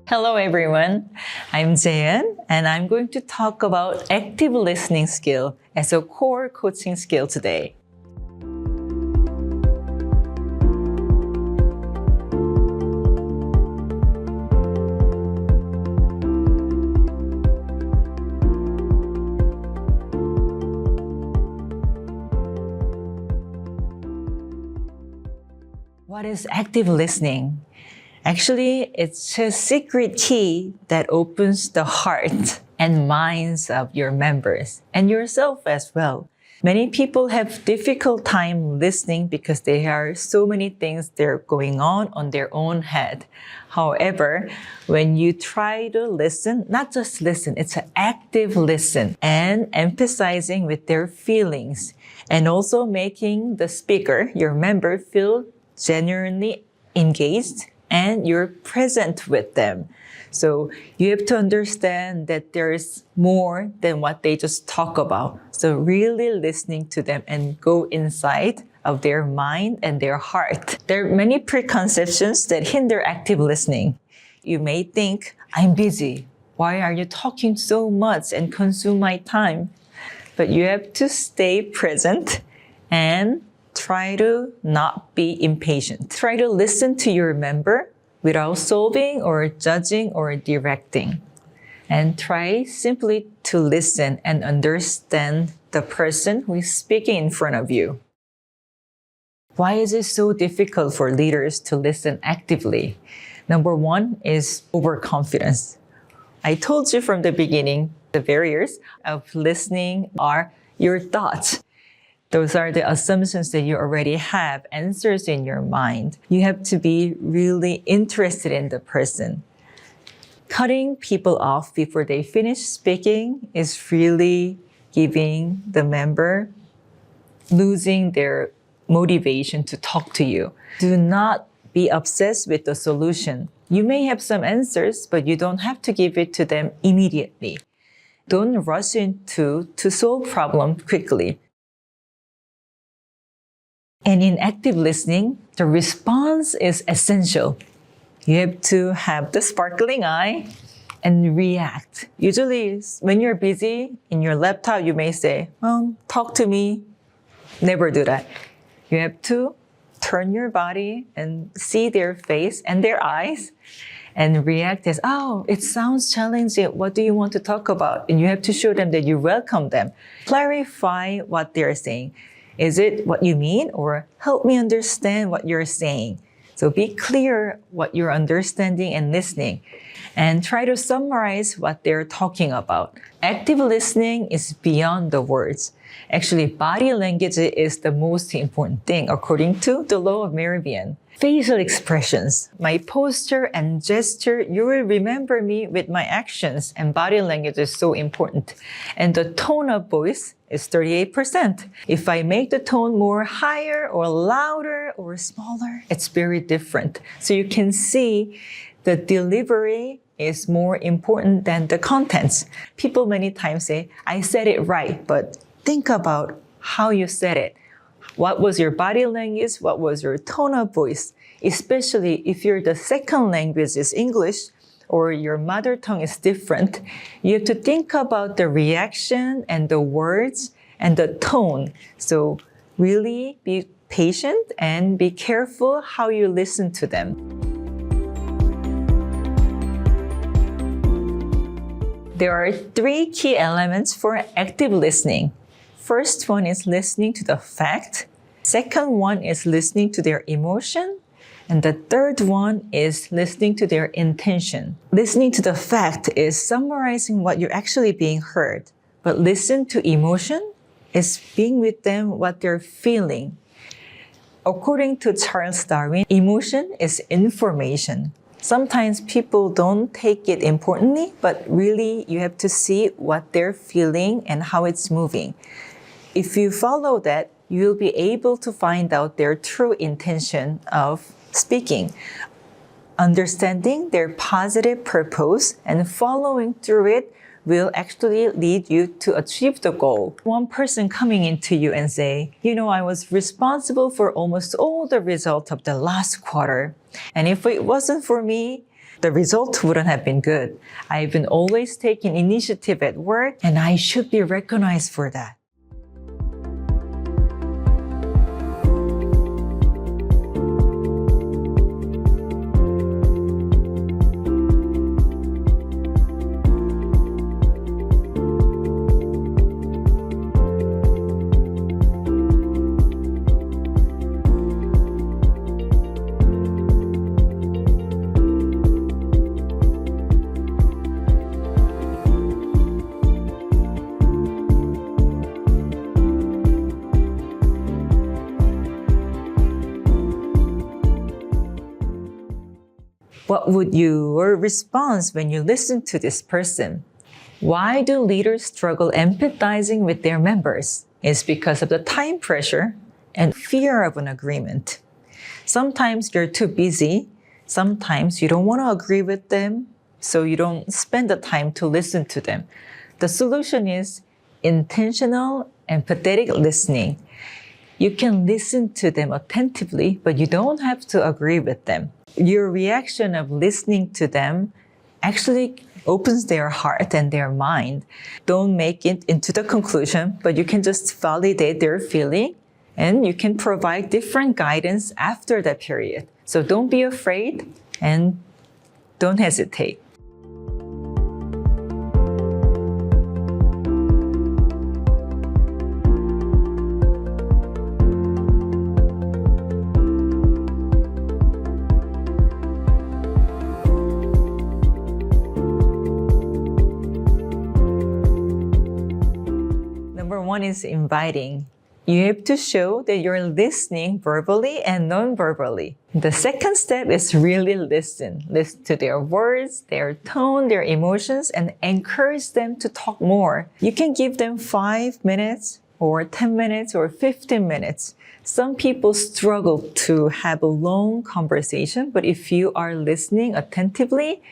Hello everyone, I'm Jayan and I'm going to talk about active listening skill as a core coaching skill today. What is active listening? Actually, it's a secret key that opens the heart and minds of your members and yourself as well. Many people have difficult time listening because there are so many things that are going on their own head. However, when you try to listen, not just listen, it's an active listen and emphasizing with their feelings and also making the speaker, your member, feel genuinely engaged and you're present with them. So you have to understand that there is more than what they just talk about. So really listening to them and go inside of their mind and their heart. There are many preconceptions that hinder active listening. You may think, I'm busy. Why are you talking so much and consume my time? But you have to stay present and try to not be impatient. Try to listen to your member without solving or judging or directing. And try simply to listen and understand the person who is speaking in front of you. Why is it so difficult for leaders to listen actively? Number one is overconfidence. I told you from the beginning, the barriers of listening are your thoughts. Those are the assumptions that you already have, answers in your mind. You have to be really interested in the person. Cutting people off before they finish speaking is really giving the member losing their motivation to talk to you. Do not be obsessed with the solution. You may have some answers, but you don't have to give it to them immediately. Don't rush into to solve problem quickly. And in active listening, the response is essential. You have to have the sparkling eye and react. Usually, when you're busy in your laptop, you may say, talk to me. Never do that. You have to turn your body and see their face and their eyes and react as, it sounds challenging. What do you want to talk about? And you have to show them that you welcome them. Clarify what they're saying. Is it what you mean? Or help me understand what you're saying. So be clear what you're understanding and listening. And try to summarize what they're talking about. Active listening is beyond the words. Actually, body language is the most important thing according to the law of Meridian. Facial expressions, my posture and gesture, you will remember me with my actions, and body language is so important. And the tone of voice is 38%. If I make the tone more higher or louder or smaller, it's very different. So you can see the delivery is more important than the contents. People many times say, I said it right, but think about how you said it. What was your body language? What was your tone of voice? Especially if the second language is English or your mother tongue is different, you have to think about the reaction and the words and the tone. So really be patient and be careful how you listen to them. There are 3 key elements for active listening. First one is listening to the fact. Second one is listening to their emotion. And the third one is listening to their intention. Listening to the fact is summarizing what you're actually being heard. But listen to emotion is being with them what they're feeling. According to Charles Darwin, emotion is information. Sometimes people don't take it importantly, but really you have to see what they're feeling and how it's moving. If you follow that, you'll be able to find out their true intention of speaking. Understanding their positive purpose and following through it will actually lead you to achieve the goal. One person coming into you and say, I was responsible for almost all the results of the last quarter. And if it wasn't for me, the result wouldn't have been good. I've been always taking initiative at work, and I should be recognized for that. What would your response when you listen to this person? Why do leaders struggle empathizing with their members? It's because of the time pressure and fear of an agreement. Sometimes you're too busy. Sometimes you don't want to agree with them, so you don't spend the time to listen to them. The solution is intentional, empathetic listening. You can listen to them attentively, but you don't have to agree with them. Your reaction of listening to them actually opens their heart and their mind. Don't make it into the conclusion, but you can just validate their feeling and you can provide different guidance after that period. So don't be afraid and don't hesitate. Number one is inviting. You have to show that you're listening verbally and non-verbally. The second step is really listen. Listen to their words, their tone, their emotions, and encourage them to talk more. You can give them 5 minutes or 10 minutes or 15 minutes. Some people struggle to have a long conversation, but if you are listening attentively,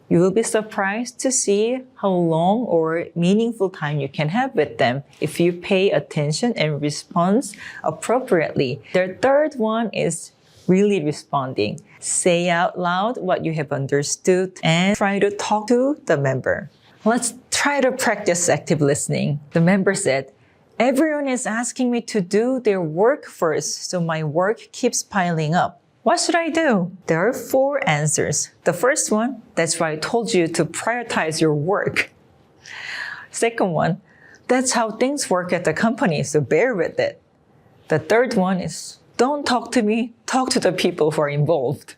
you will be surprised to see how long or meaningful time you can have with them if you pay attention and respond appropriately. The third one is really responding. Say out loud what you have understood and try to talk to the member. Let's try to practice active listening. The member said, "Everyone is asking me to do their work first, so my work keeps piling up. What should I do?" There are 4 answers. The first one, that's why I told you to prioritize your work. Second one, that's how things work at the company, so bear with it. The third one is, don't talk to me, talk to the people who are involved.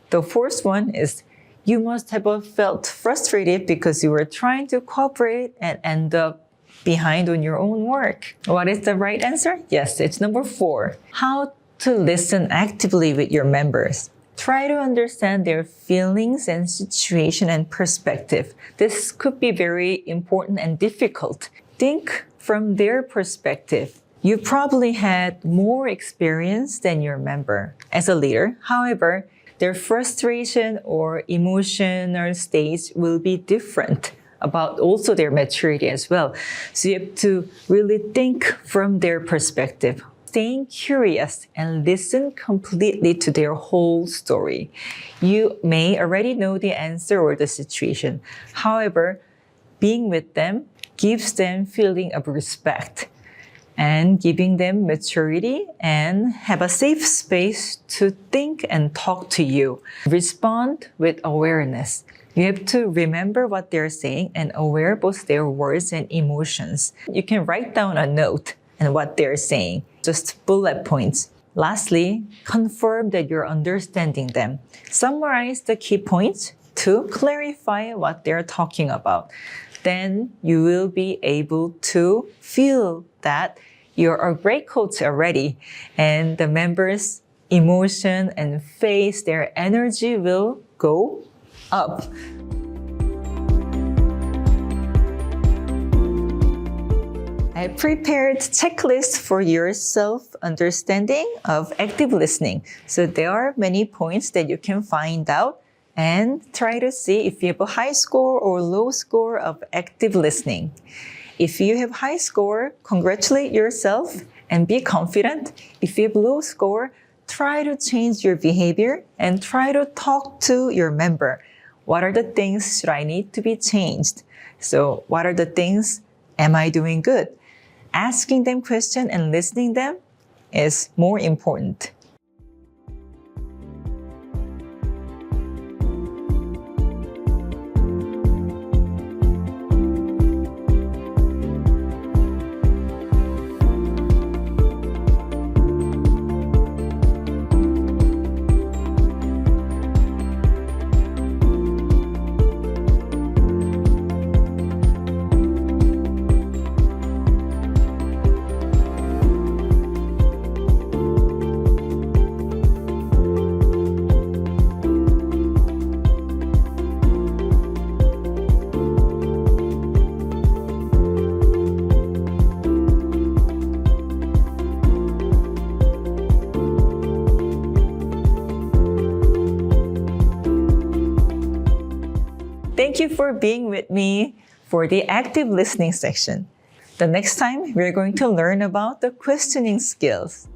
The fourth one is, you must have felt frustrated because you were trying to cooperate and end up behind on your own work. What is the right answer? Yes, it's number 4. How to listen actively with your members. Try to understand their feelings and situation and perspective. This could be very important and difficult. Think from their perspective. You probably had more experience than your member as a leader. However, their frustration or emotional stage will be different about also their maturity as well. So you have to really think from their perspective. Staying curious and listen completely to their whole story. You may already know the answer or the situation. However, being with them gives them feeling of respect and giving them maturity and have a safe space to think and talk to you. Respond with awareness. You have to remember what they're saying and aware both their words and emotions. You can write down a note and what they're saying. Just bullet points. Lastly, confirm that you're understanding them. Summarize the key points to clarify what they're talking about. Then you will be able to feel that you're a great coach already, and the members' emotion and face, their energy will go up. I prepared checklist for your self-understanding of active listening. So there are many points that you can find out and try to see if you have a high score or low score of active listening. If you have high score, congratulate yourself and be confident. If you have low score, try to change your behavior and try to talk to your member. What are the things should I need to be changed? So what are the things am I doing good? Asking them questions and listening them is more important. Thank you for being with me for the active listening section. The next time, we're going to learn about the questioning skills.